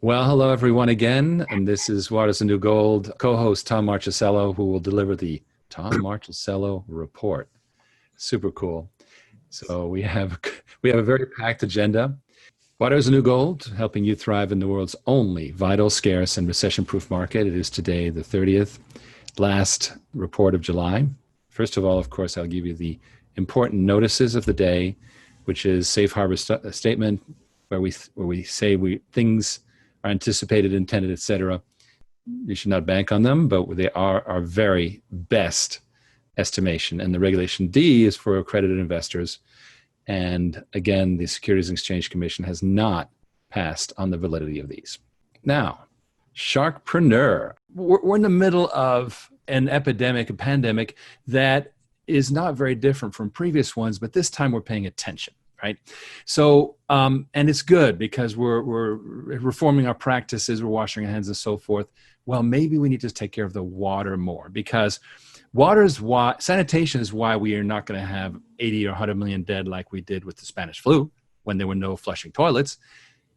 Well, hello everyone again, and this is Water's the New Gold co-host Tom Marchicello, who will deliver the Tom Marchicello report. Super cool. So we have a very packed agenda. Water is the New Gold, helping you thrive in the world's only vital, scarce, and recession-proof market. It is today the 30th, last report of July. First of all, of course, I'll give you the important notices of the day, which is safe harbor statement, where we say things are anticipated, intended, etc. You should not bank on them, but they are our very best estimation. And the Regulation D is for accredited investors. And again, the Securities and Exchange Commission has not passed on the validity of these. Now, Sharkpreneur. We're in the middle of an epidemic, a pandemic that is not very different from previous ones, but this time we're paying attention. Right. So, and it's good because we're reforming our practices, we're washing our hands and so forth. Well, maybe we need to take care of the water more, because sanitation is why we are not going to have 80 or 100 million dead like we did with the Spanish flu when there were no flushing toilets.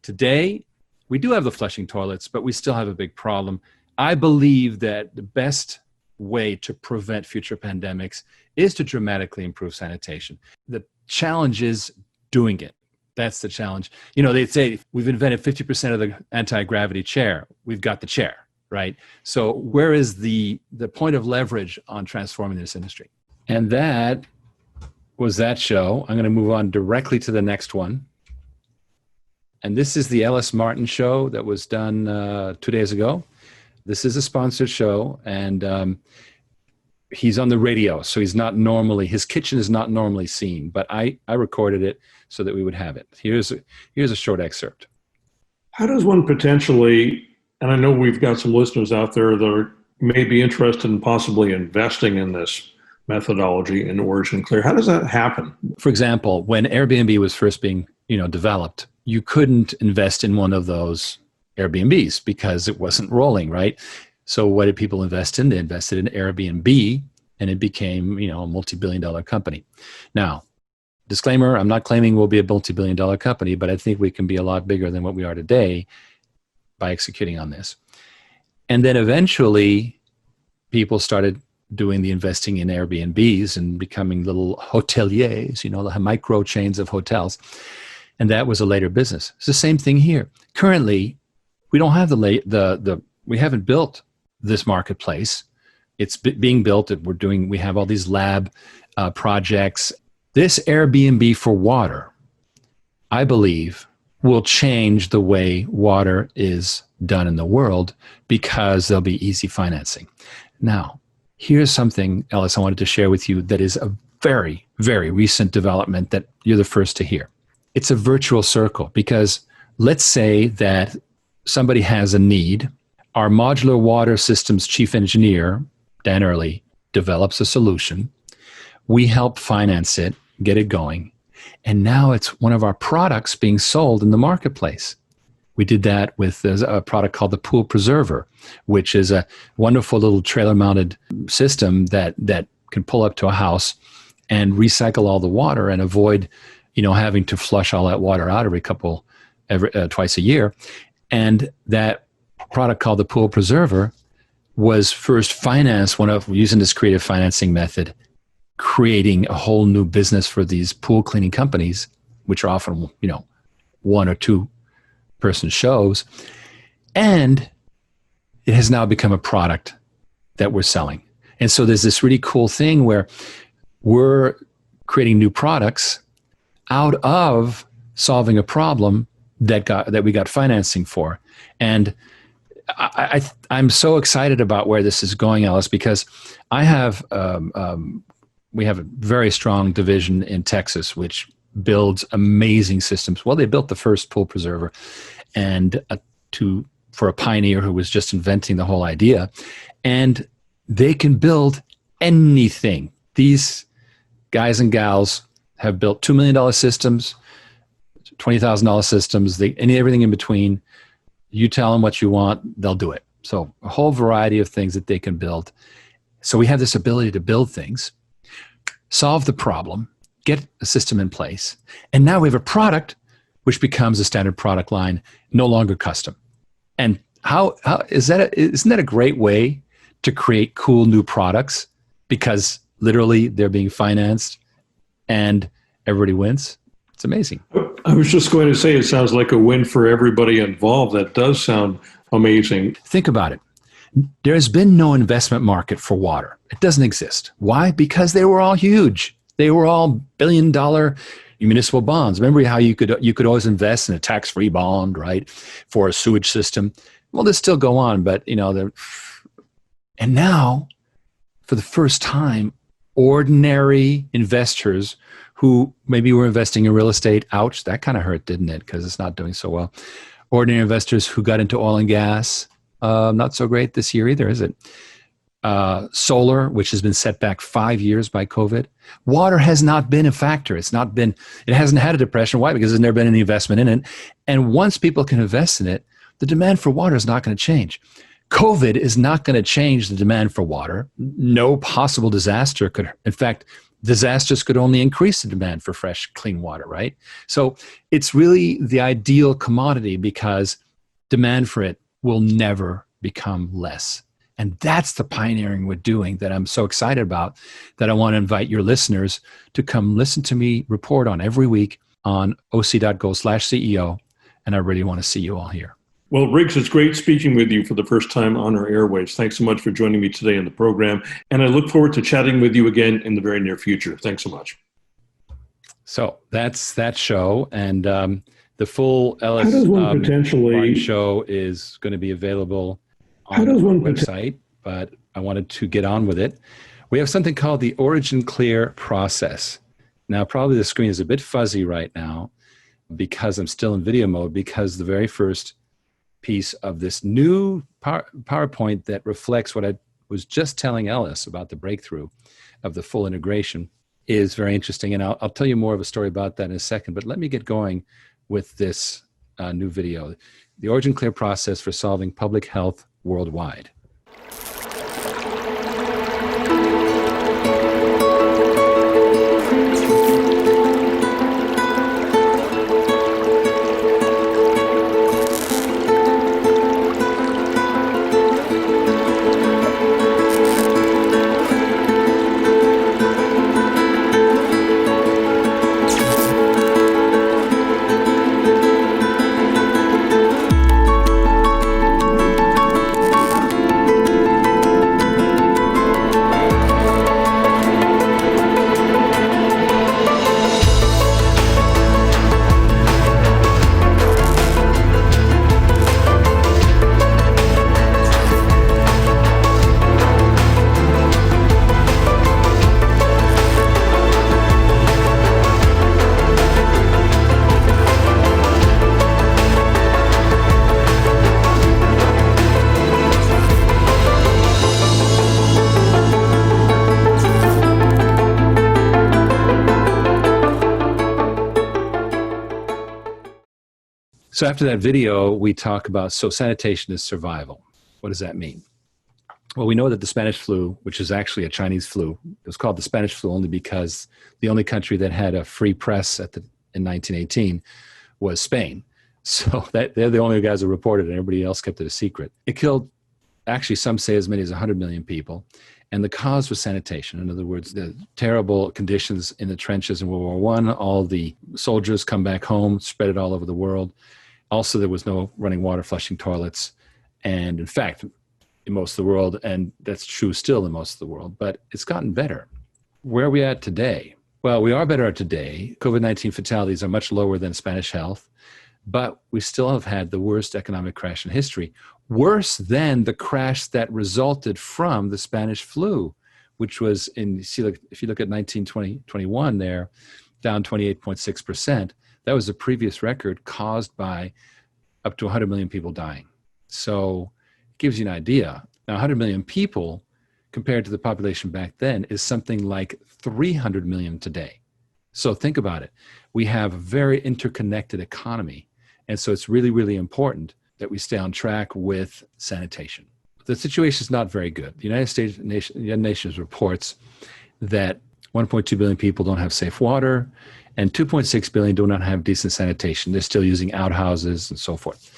Today, we do have the flushing toilets, but we still have a big problem. I believe that the best way to prevent future pandemics is to dramatically improve sanitation. The challenge is doing it. That's the challenge. You know, they say we've invented 50% of the anti-gravity chair. We've got the chair, right? So where is the point of leverage on transforming this industry? And that was that show. I'm going to move on directly to the next one. And this is the Ellis Martin show that was done 2 days ago. This is a sponsored show, and he's on the radio, so his kitchen is not normally seen, but I recorded it so that we would have it. Here's a short excerpt. How does one potentially, and I know we've got some listeners out there that may be interested in possibly investing in this methodology in Origin Clear, how does that happen? For example, when Airbnb was first being developed, you couldn't invest in one of those Airbnbs because it wasn't rolling, right? So what did people invest in? They invested in Airbnb, and it became, a multi-billion-dollar company. Now, disclaimer, I'm not claiming we'll be a multi-billion-dollar company, but I think we can be a lot bigger than what we are today by executing on this. And then eventually, people started doing the investing in Airbnbs and becoming little hoteliers, the micro chains of hotels. And that was a later business. It's the same thing here. Currently, we don't have we haven't built this marketplace. It's being built. We have all these lab projects. This Airbnb for water, I believe, will change the way water is done in the world because there'll be easy financing. Now, here's something, Ellis, I wanted to share with you that is a very, very recent development that you're the first to hear. It's a virtual circle, because let's say that somebody has a need. Our modular water systems chief engineer, Dan Early, develops a solution. We help finance it, get it going. And now it's one of our products being sold in the marketplace. We did that with a product called the Pool Preserver, which is a wonderful little trailer-mounted system that can pull up to a house and recycle all the water and avoid, having to flush all that water out twice a year. And that product called the Pool Preserver was first financed using this creative financing method, creating a whole new business for these pool cleaning companies, which are often, one or two person shows. And it has now become a product that we're selling. And so there's this really cool thing where we're creating new products out of solving a problem that we got financing for. And I'm so excited about where this is going, Alice, because we have a very strong division in Texas, which builds amazing systems. Well, they built the first Pool Preserver, and for a pioneer who was just inventing the whole idea, and they can build anything. These guys and gals have built $2 million systems, $20,000 systems, everything in between. You tell them what you want, they'll do it. So a whole variety of things that they can build. So we have this ability to build things, solve the problem, get a system in place, and now we have a product which becomes a standard product line, no longer custom. And how is that? Isn't that a great way to create cool new products? Because literally they're being financed and everybody wins. It's amazing. I was just going to say, it sounds like a win for everybody involved. That does sound amazing. Think about it. There has been no investment market for water. It doesn't exist. Why? Because they were all huge. They were all billion-dollar municipal bonds. Remember how you could always invest in a tax-free bond, right, for a sewage system? Well, they still go on, but and now, for the first time, ordinary investors who maybe were investing in real estate, ouch, that kind of hurt, didn't it? Because it's not doing so well. Ordinary investors who got into oil and gas, not so great this year either, is it? Solar, which has been set back 5 years by COVID. Water has not been a factor. It hasn't had a depression. Why? Because there's never been any investment in it. And once people can invest in it, the demand for water is not going to change. COVID is not going to change the demand for water. No possible disaster could, in fact, disasters could only increase the demand for fresh, clean water, right? So it's really the ideal commodity because demand for it will never become less. And that's the pioneering we're doing that I'm so excited about, that I want to invite your listeners to come listen to me report on every week on oc.go/CEO. And I really want to see you all here. Well, Riggs, it's great speaking with you for the first time on our airwaves. Thanks so much for joining me today in the program. And I look forward to chatting with you again in the very near future. Thanks so much. So that's that show. And the full Ellis How does one potentially show is going to be available on our website, but I wanted to get on with it. We have something called the Origin Clear process. Now, probably the screen is a bit fuzzy right now because I'm still in video mode, because the very first piece of this new PowerPoint that reflects what I was just telling Ellis about the breakthrough of the full integration is very interesting. And I'll tell you more of a story about that in a second, but let me get going with this new video. The Origin Clear process for solving public health worldwide. So after that video, we talk about, so sanitation is survival. What does that mean? Well, we know that the Spanish flu, which is actually a Chinese flu, it was called the Spanish flu only because the only country that had a free press in 1918 was Spain. So they're the only guys who reported it, and everybody else kept it a secret. It killed, actually some say as many as 100 million people. And the cause was sanitation. In other words, the terrible conditions in the trenches in World War I, all the soldiers come back home, spread it all over the world. Also, there was no running water, flushing toilets. And in fact, in most of the world, and that's true still in most of the world, but it's gotten better. Where are we at today? Well, we are better at today. COVID-19 fatalities are much lower than Spanish health, but we still have had the worst economic crash in history, worse than the crash that resulted from the Spanish flu, which was if you look at 1921 there, down 28.6%. That was the previous record, caused by up to 100 million people dying. So it gives you an idea. Now, 100 million people compared to the population back then is something like 300 million today. So think about it. We have a very interconnected economy. And so it's really, really important that we stay on track with sanitation. The situation is not very good. The United Nations reports that 1.2 billion people don't have safe water, and 2.6 billion do not have decent sanitation. They're still using outhouses and so forth.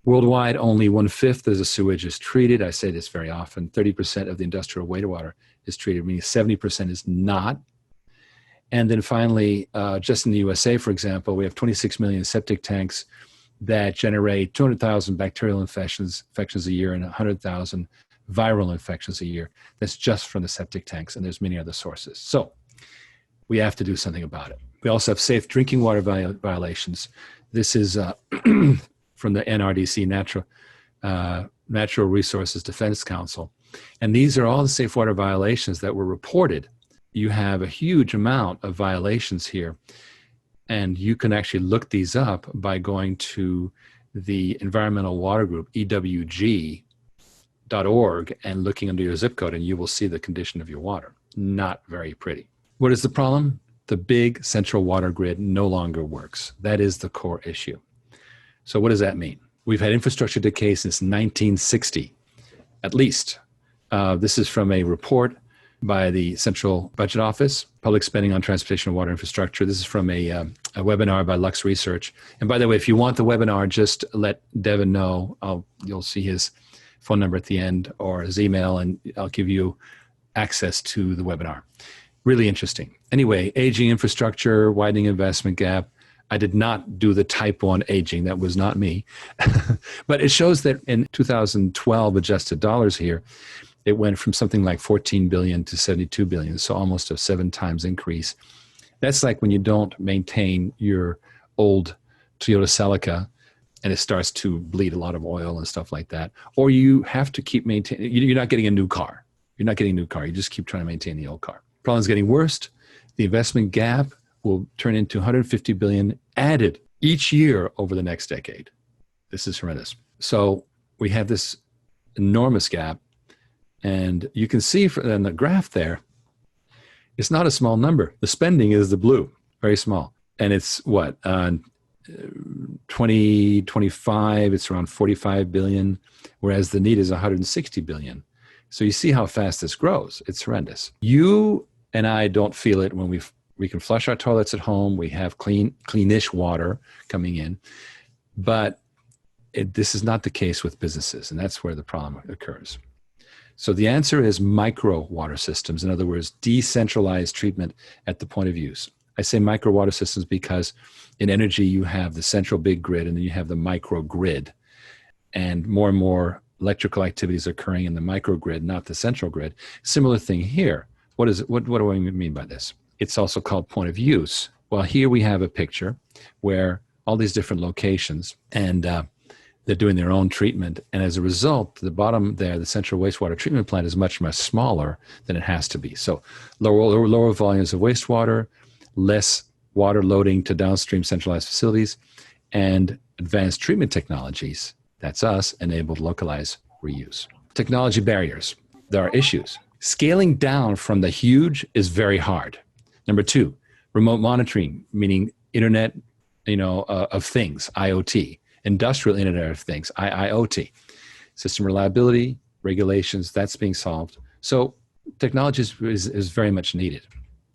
Worldwide, only 1/5 of the sewage is treated. I say this very often. 30% of the industrial wastewater is treated, meaning 70% is not. And then finally, just in the USA, for example, we have 26 million septic tanks that generate 200,000 bacterial infections a year and 100,000 viral infections a year. That's just from the septic tanks, and there's many other sources. So we have to do something about it. We also have safe drinking water violations. This is from the NRDC, Natural Resources Defense Council. And these are all the safe water violations that were reported. You have a huge amount of violations here. And you can actually look these up by going to the Environmental Water Group, EWG.org, and looking under your zip code, and you will see the condition of your water. Not very pretty. What is the problem? The big central water grid no longer works. That is the core issue. So what does that mean? We've had infrastructure decay since 1960, at least. This is from a report by the Central Budget Office, Public Spending on Transportation and Water Infrastructure. This is from a webinar by Lux Research. And by the way, if you want the webinar, just let Devin know. You'll see his phone number at the end or his email, and I'll give you access to the webinar. Really interesting. Anyway, aging infrastructure, widening investment gap. I did not do the type 1 aging. That was not me. But it shows that in 2012 adjusted dollars here, it went from something like 14 billion to 72 billion, so almost a 7 times increase. That's like when you don't maintain your old Toyota Celica and it starts to bleed a lot of oil and stuff like that. Or you have to keep maintaining, you're not getting a new car. You're not getting a new car. You just keep trying to maintain the old car. Problem's getting worse. The investment gap will turn into 150 billion added each year over the next decade. This is horrendous. So we have this enormous gap. And you can see in the graph there, it's not a small number. The spending is the blue, very small. And it's what? 2025, it's around 45 billion, whereas the need is 160 billion. So you see how fast this grows. It's horrendous. You and I don't feel it when we can flush our toilets at home. We have cleanish water coming in. But this is not the case with businesses, and that's where the problem occurs. So the answer is micro water systems. In other words, decentralized treatment at the point of use. I say micro water systems because in energy, you have the central big grid and then you have the micro grid. And more electrical activities occurring in the microgrid, not the central grid. Similar thing here. What do I mean by this? It's also called point of use. Well, here we have a picture where all these different locations, and they're doing their own treatment. And as a result, the bottom there, the central wastewater treatment plant is much, much smaller than it has to be. So lower volumes of wastewater, less water loading to downstream centralized facilities, and advanced treatment technologies, that's us, enabled localized reuse. Technology barriers. There are issues. Scaling down from the huge is very hard. Number 2, remote monitoring, meaning Internet, of Things, IoT. Industrial Internet of Things, IIoT. System reliability, regulations, that's being solved. So technology is very much needed.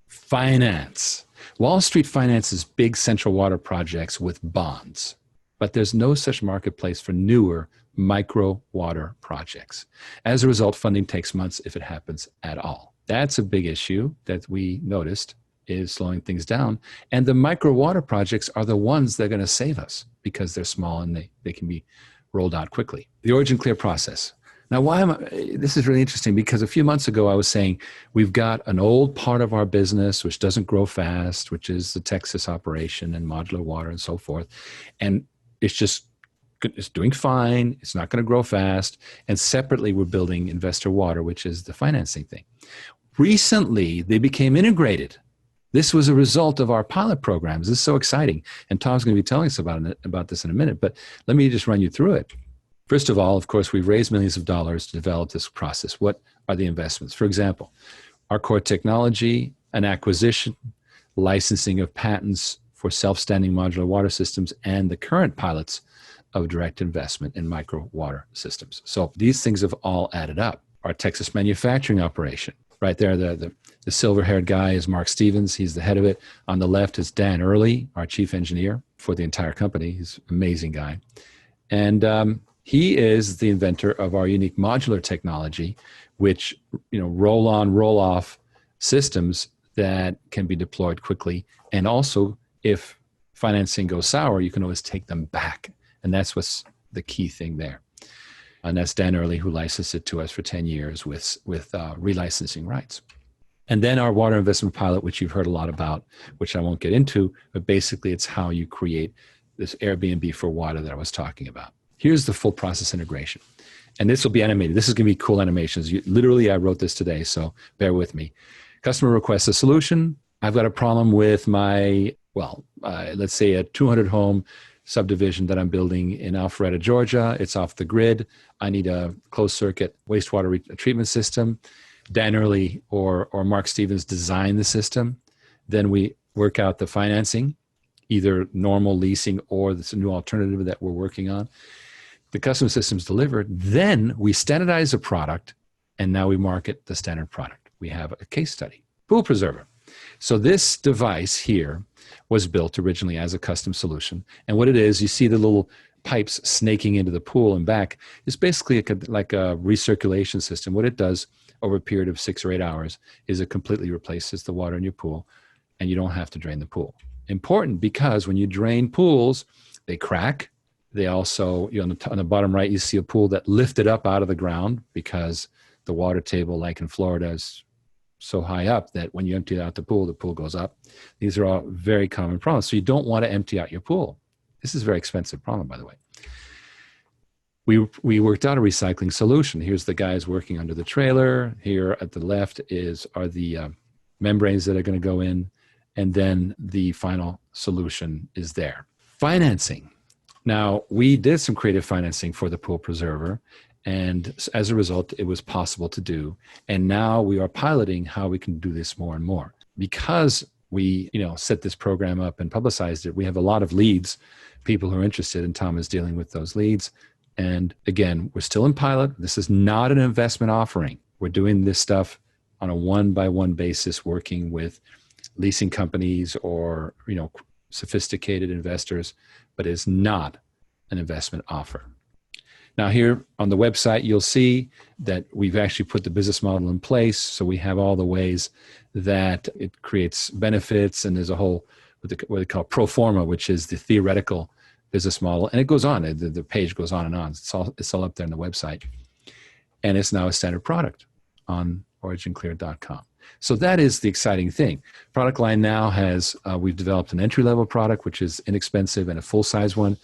Finance. Wall Street finances big central water projects with bonds, but there's no such marketplace for newer micro water projects. As a result, funding takes months if it happens at all. That's a big issue that we noticed is slowing things down. And the micro water projects are the ones that are going to save us because they're small and they can be rolled out quickly. The origin clear process. Now, this is really interesting because a few months ago I was saying we've got an old part of our business which doesn't grow fast, which is the Texas operation and modular water and so forth. And it's doing fine. It's not going to grow fast. And separately, we're building Investor Water, which is the financing thing. Recently, they became integrated. This was a result of our pilot programs. This is so exciting. And Tom's going to be telling us about this in a minute, but let me just run you through it. First of all, of course, we've raised millions of dollars to develop this process. What are the investments? For example, our core technology, an acquisition, licensing of patents for self-standing modular water systems, and the current pilots of direct investment in micro water systems. So these things have all added up. Our Texas manufacturing operation, right there, the silver-haired guy is Mark Stevens. He's the head of it. On the left is Dan Early, our chief engineer for the entire company. He's an amazing guy. And he is the inventor of our unique modular technology, which, roll on, roll off systems that can be deployed quickly. And also, if financing goes sour, you can always take them back. And that's what's the key thing there. And that's Dan Early, who licensed it to us for 10 years with relicensing rights. And then our water investment pilot, which you've heard a lot about, which I won't get into, but basically it's how you create this Airbnb for water that I was talking about. Here's the full process integration. And this will be animated. This is going to be cool animations. Literally, I wrote this today, so bear with me. Customer requests a solution. I've got a problem with my, let's say a 200 home subdivision that I'm building in Alpharetta, Georgia. It's off the grid. I need a closed circuit wastewater treatment system. Dan Early or Mark Stevens design the system. Then we work out the financing, either normal leasing or this new alternative that we're working on. The custom system's delivered. Then we standardize the product, and now we market the standard product. We have a case study, Pool Preserver. So this device here was built originally as a custom solution. And what it is, you see the little pipes snaking into the pool and back. It's basically like a recirculation system. What it does over a period of 6 or 8 hours is it completely replaces the water in your pool, and you don't have to drain the pool. Important because when you drain pools, they crack. They also, on the bottom right, you see a pool that lifted up out of the ground because the water table, like in Florida, is so high up that when you empty out the pool goes up. These are all very common problems. So you don't want to empty out your pool. This is a very expensive problem, by the way. We worked out a recycling solution. Here's the guys working under the trailer. Here at the left are the membranes that are going to go in. And then the final solution is there. Financing. Now, we did some creative financing for the Pool Preserver. And as a result, it was possible to do. And now we are piloting how we can do this more and more. Because we, set this program up and publicized it, we have a lot of leads, people who are interested, and Tom is dealing with those leads. And again, we're still in pilot. This is not an investment offering. We're doing this stuff on a one-by-one basis, working with leasing companies or, sophisticated investors, but it's not an investment offer. Now here on the website, you'll see that we've actually put the business model in place. So we have all the ways that it creates benefits, and there's a whole, what they call pro forma, which is the theoretical business model. And it goes on, the page goes on and on. It's all up there on the website. And it's now a standard product on originclear.com. So that is the exciting thing. Product line now has, we've developed an entry-level product, which is inexpensive, and a full-size one.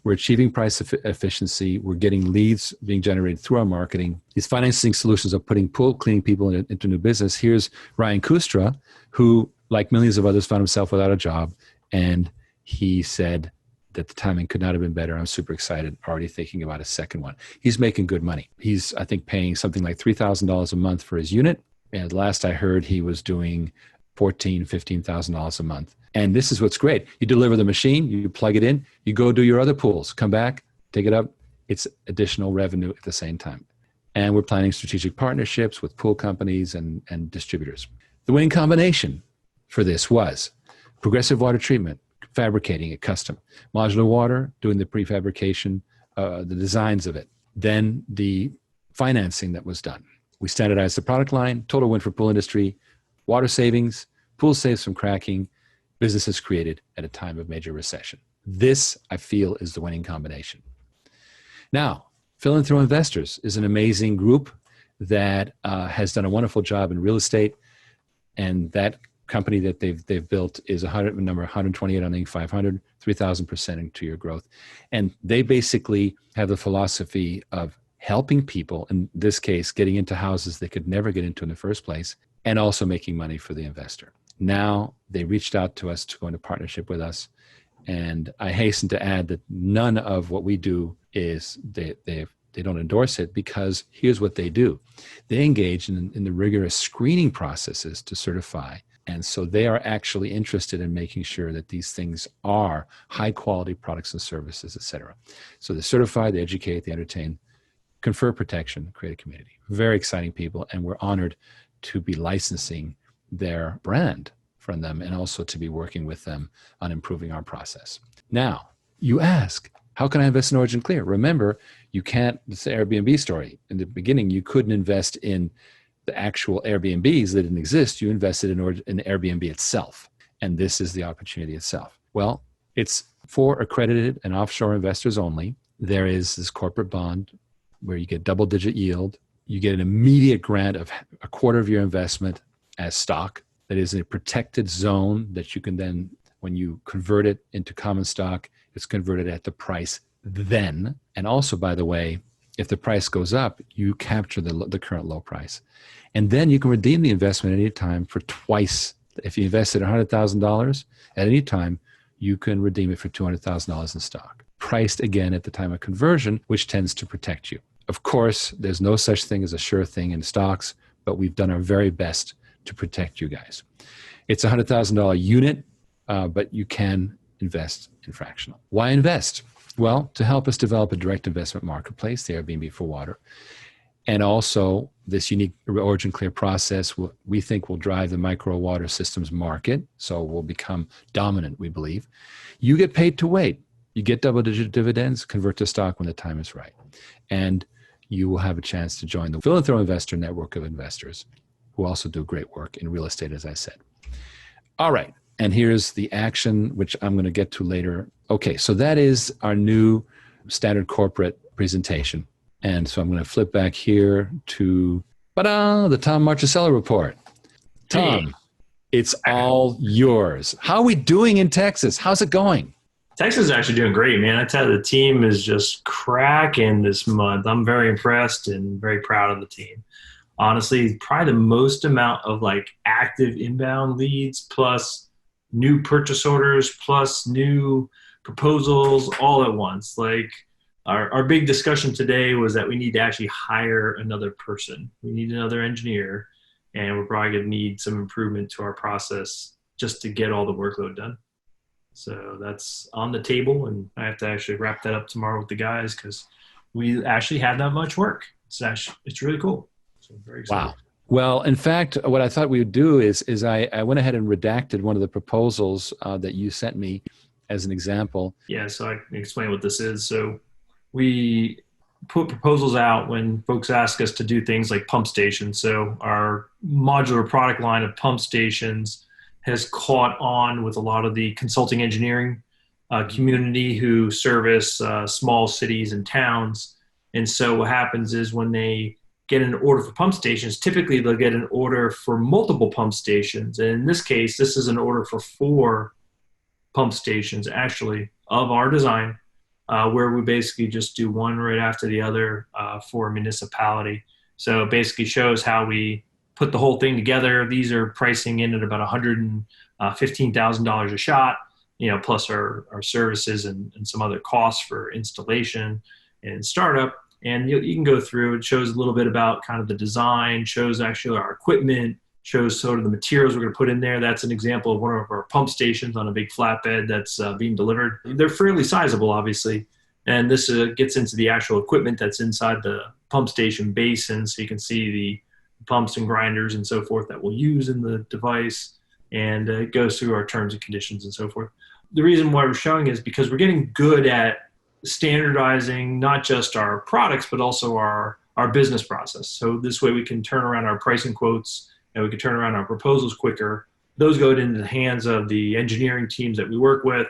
We're achieving price efficiency. We're getting leads being generated through our marketing. These financing solutions are putting pool cleaning people into new business. Here's Ryan Kustra, who, like millions of others, found himself without a job. And he said that the timing could not have been better. I'm super excited, already thinking about a second one. He's making good money. He's, I think, paying something like $3,000 a month for his unit. And last I heard, he was doing $14,000, $15,000 a month. And this is what's great. You deliver the machine, you plug it in, you go do your other pools, come back, take it up. It's additional revenue at the same time. And we're planning strategic partnerships with pool companies and distributors. The winning combination for this was progressive water treatment, fabricating it custom, modular water, doing the prefabrication, the designs of it, then the financing that was done. We standardized the product line, total win for pool industry, water savings, pool saves from cracking, businesses created at a time of major recession. This, I feel, is the winning combination. Now, Philanthro Investors is an amazing group that has done a wonderful job in real estate, and that company that they've built is number 128 on the Inc. 500, 3,000% into your growth. And they basically have the philosophy of helping people, in this case, getting into houses they could never get into in the first place, and also making money for the investor. Now they reached out to us to go into partnership with us. And I hasten to add that none of what we do is, they don't endorse it, because here's what they do. They engage in the rigorous screening processes to certify. And so they are actually interested in making sure that these things are high quality products and services, et cetera. So they certify, they educate, they entertain, confer protection, create a community. Very exciting people. And we're honored to be licensing their brand from them, and also to be working with them on improving our process. Now, you ask, How can I invest in Origin Clear? Remember, you can't, it's the Airbnb story. In the beginning, you couldn't invest in the actual Airbnbs that didn't exist. You invested in Airbnb itself. And this is the opportunity itself. Well, it's for accredited and offshore investors only. There is this corporate bond where you get double-digit yield. You get an immediate grant of a quarter of your investment as stock. That is a protected zone that you can then, when you convert it into common stock, it's converted at the price then. And also, by the way, if the price goes up, you capture the current low price. And then you can redeem the investment at any time for twice. If you invested $100,000 at any time, you can redeem it for $200,000 in stock, priced again at the time of conversion, which tends to protect you. Of course, there's no such thing as a sure thing in stocks, but we've done our very best to protect you guys. It's a $100,000 unit, but you can invest in fractional. Why invest? Well, to help us develop a direct investment marketplace, the Airbnb for water, and also this unique Origin Clear process we think will drive the Microwater systems market, so we'll become dominant, we believe. You get paid to wait. You get double-digit dividends, convert to stock when the time is right. And you will have a chance to join the Philanthro Investor network of investors who also do great work in real estate, as I said. All right. And here's the action, which I'm going to get to later. Okay, so that is our new standard corporate presentation. And so I'm going to flip back here to the Tom Marchicello report. Tom, it's all yours. How are we doing in Texas? How's it going? Texas is actually doing great, man. I tell you, the team is just cracking this month. I'm very impressed and very proud of the team. Honestly, probably the most amount of like active inbound leads plus new purchase orders plus new proposals all at once. Like our big discussion today was that we need to actually hire another person. We need another engineer, and we're probably going to need some improvement to our process just to get all the workload done. So that's on the table, and I have to actually wrap that up tomorrow with the guys because we actually had that much work. It's really cool. So I'm very excited. Wow. Well, in fact, what I thought we would do is I went ahead and redacted one of the proposals that you sent me as an example. Yeah, so I can explain what this is. So we put proposals out when folks ask us to do things like pump stations. So our modular product line of pump stations has caught on with a lot of the consulting engineering community who service small cities and towns. And so what happens is when they get an order for pump stations, typically they'll get an order for multiple pump stations. And in this case, this is an order for 4 pump stations actually of our design, where we basically just do one right after the other for a municipality. So it basically shows how we put the whole thing together. These are pricing in at about $115,000 a shot, plus our services and some other costs for installation and startup. And you can go through, it shows a little bit about kind of the design, shows actually our equipment, shows sort of the materials we're going to put in there. That's an example of one of our pump stations on a big flatbed that's being delivered. They're fairly sizable, obviously. And this gets into the actual equipment that's inside the pump station basin. So you can see the pumps and grinders and so forth that we'll use in the device. And it goes through our terms and conditions and so forth. The reason why we're showing is because we're getting good at standardizing not just our products, but also our business process. So this way we can turn around our pricing quotes and we can turn around our proposals quicker. Those go into the hands of the engineering teams that we work with.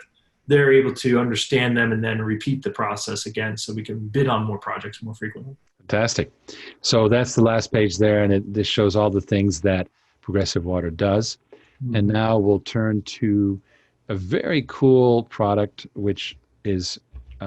They're able to understand them and then repeat the process again so we can bid on more projects more frequently. Fantastic. So that's the last page there, and this shows all the things that Progressive Water does. Mm-hmm. And now we'll turn to a very cool product, which is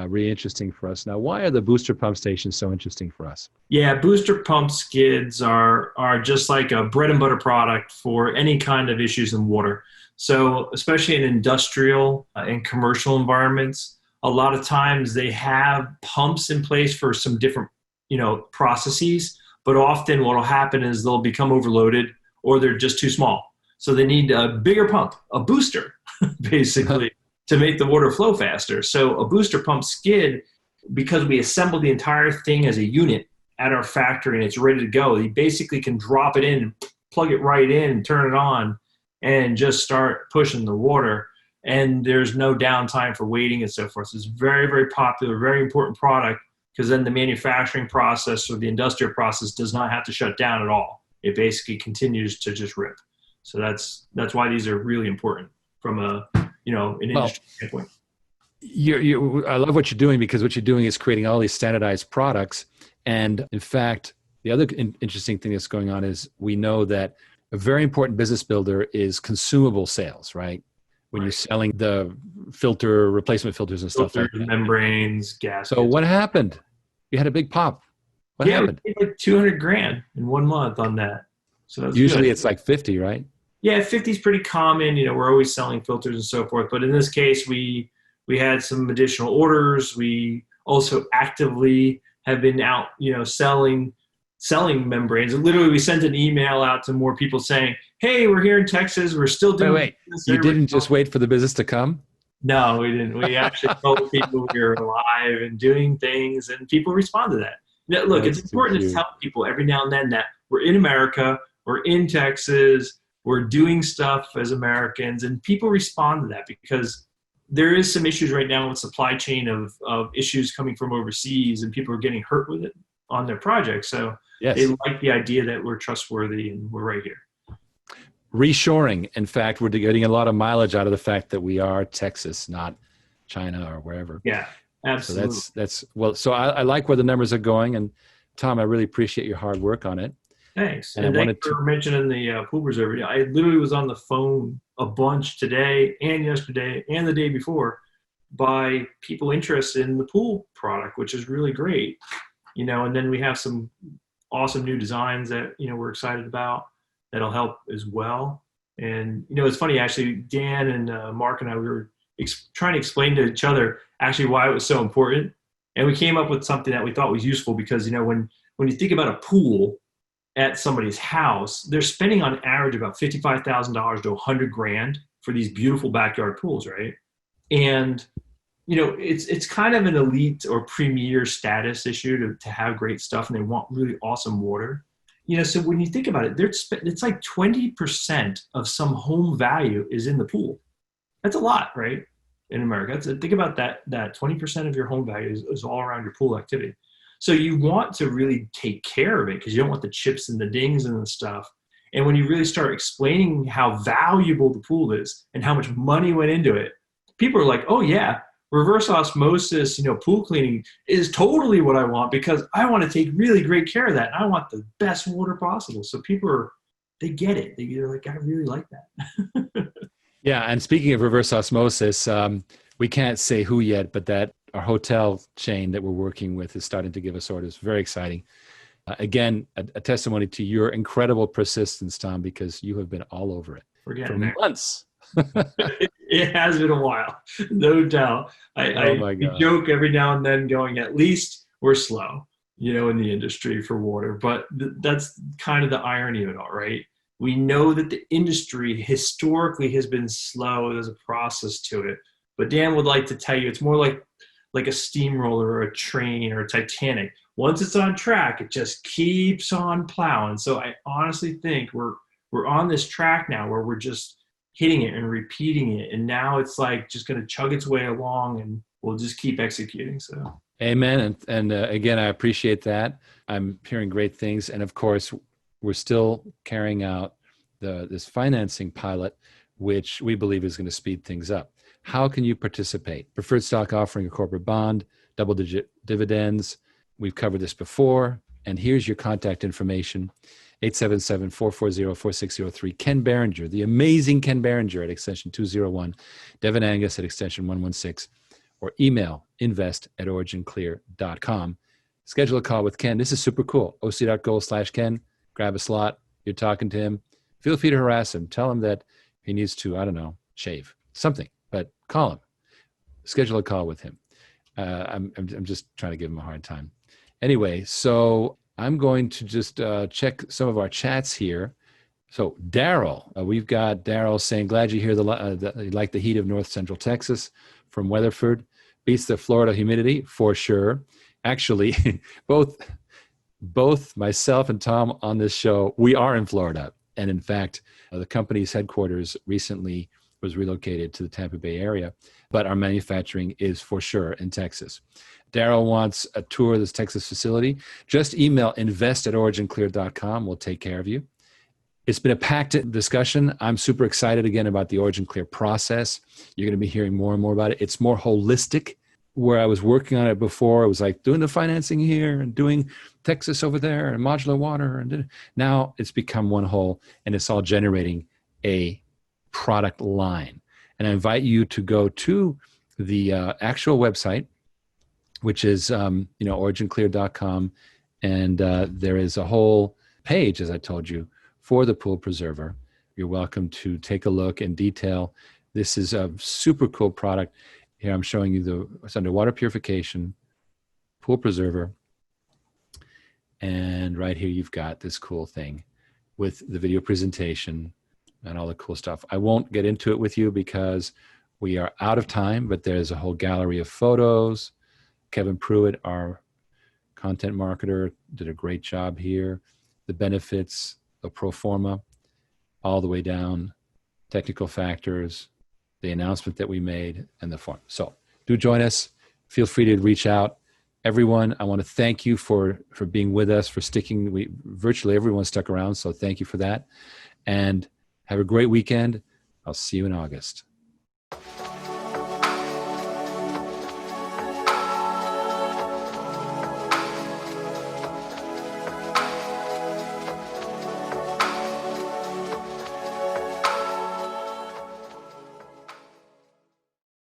really interesting for us. Now, why are the booster pump stations so interesting for us? Yeah, booster pump skids are just like a bread and butter product for any kind of issues in water. So especially in industrial and commercial environments, a lot of times they have pumps in place for some different, processes, but often what will happen is they'll become overloaded or they're just too small. So they need a bigger pump, a booster, basically, to make the water flow faster. So a booster pump skid, because we assemble the entire thing as a unit at our factory and it's ready to go, you basically can drop it in and plug it right in and turn it on and just start pushing the water. and there's no downtime for waiting and so forth. So it's very, very popular, very important product, because then the manufacturing process or the industrial process does not have to shut down at all. It basically continues to just rip. So that's why these are really important from an industry standpoint. I love what you're doing, because what you're doing is creating all these standardized products. And in fact, the other interesting thing that's going on is we know that a very important business builder is consumable sales, right? When you're selling the replacement filters and stuff like that. Membranes, gaskets. So what happened? You had a big pop. What happened? We paid like $200,000 in 1 month on that. So that's usually good. It's like 50, right? Yeah, 50 is pretty common. We're always selling filters and so forth. But in this case, we had some additional orders. We also actively have been out, selling membranes. And literally, we sent an email out to more people saying, "Hey, we're here in Texas. We're still doing." Wait. You didn't just wait for the business to come? No, we didn't. We actually told people we were alive and doing things, and people respond to that. Now, look, it's important to tell people every now and then that we're in America, we're in Texas, we're doing stuff as Americans, and people respond to that because there is some issues right now with supply chain of issues coming from overseas, and people are getting hurt with it on their projects. So they like the idea that we're trustworthy and we're right here. Reshoring. In fact, we're getting a lot of mileage out of the fact that we are Texas, not China or wherever. Yeah, absolutely. So so I like where the numbers are going. And Tom, I really appreciate your hard work on it. Thanks. And thanks for mentioning the pool preserver. I literally was on the phone a bunch today and yesterday and the day before by people interested in the pool product, which is really great. And then we have some awesome new designs that, we're excited about that'll help as well. And, it's funny, actually, Dan and Mark and I, we were trying to explain to each other actually why it was so important. And we came up with something that we thought was useful because, when you think about a pool at somebody's house, they're spending on average about $55,000 to $100,000 for these beautiful backyard pools, right? And it's kind of an elite or premier status issue to have great stuff, and they want really awesome water. So when you think about it, it's like 20% of some home value is in the pool. That's a lot, right? In America, think about that 20% of your home value is all around your pool activity. So you want to really take care of it because you don't want the chips and the dings and the stuff. And when you really start explaining how valuable the pool is and how much money went into it, people are like, oh yeah, reverse osmosis, pool cleaning is totally what I want because I want to take really great care of that. And I want the best water possible. So people they get it. They're like, I really like that. Yeah. And speaking of reverse osmosis, we can't say who yet, but that our hotel chain that we're working with is starting to give us orders. Very exciting. Again, a testimony to your incredible persistence, Tom, because you have been all over it for months. It has been a while, no doubt. I joke every now and then going, at least we're slow, in the industry for water. But that's kind of the irony of it all, right? We know that the industry historically has been slow. There's a process to it. But Dan would like to tell you it's more like a steamroller or a train or a Titanic. Once it's on track, it just keeps on plowing. So I honestly think we're on this track now where we're just hitting it and repeating it. And now it's like just going to chug its way along and we'll just keep executing. So. Amen. And again, I appreciate that. I'm hearing great things. And of course, we're still carrying out this financing pilot, which we believe is going to speed things up. How can you participate? Preferred stock offering, a corporate bond, double-digit dividends. We've covered this before. And here's your contact information. 877-440-4603. Ken Berenger, the amazing Ken Berenger at extension 201. Devin Angus at extension 116. Or email invest@originclear.com. Schedule a call with Ken. This is super cool. oc.gold/Ken. Grab a slot. You're talking to him. Feel free to harass him. Tell him that he needs to, I don't know, shave. Something. But call him. Schedule a call with him. I'm just trying to give him a hard time. Anyway, so I'm going to just check some of our chats here. So Daryl, we've got Daryl saying, glad you hear you like the heat of North Central Texas from Weatherford. Beats the Florida humidity for sure. Actually, both myself and Tom on this show, we are in Florida. And in fact, the company's headquarters recently was relocated to the Tampa Bay area, but our manufacturing is for sure in Texas. Daryl wants a tour of this Texas facility. Just email invest@originclear.com. We'll take care of you. It's been a packed discussion. I'm super excited again about the Origin Clear process. You're going to be hearing more and more about it. It's more holistic. Where I was working on it before, it was like doing the financing here and doing Texas over there and modular water. And now it's become one whole, and it's all generating a product line. And I invite you to go to the actual website, which is originclear.com. And there is a whole page, as I told you, for the pool preserver. You're welcome to take a look in detail. This is a super cool product. Here I'm showing you it's underwater purification, pool preserver. And right here you've got this cool thing with the video presentation and all the cool stuff. I won't get into it with you because we are out of time, but there's a whole gallery of photos. Kevin Pruitt, our content marketer, did a great job here. The benefits, the pro forma, all the way down, technical factors, the announcement that we made, and the form. So do join us. Feel free to reach out. Everyone, I want to thank you for being with us, for sticking. Virtually everyone stuck around, so thank you for that. And have a great weekend. I'll see you in August.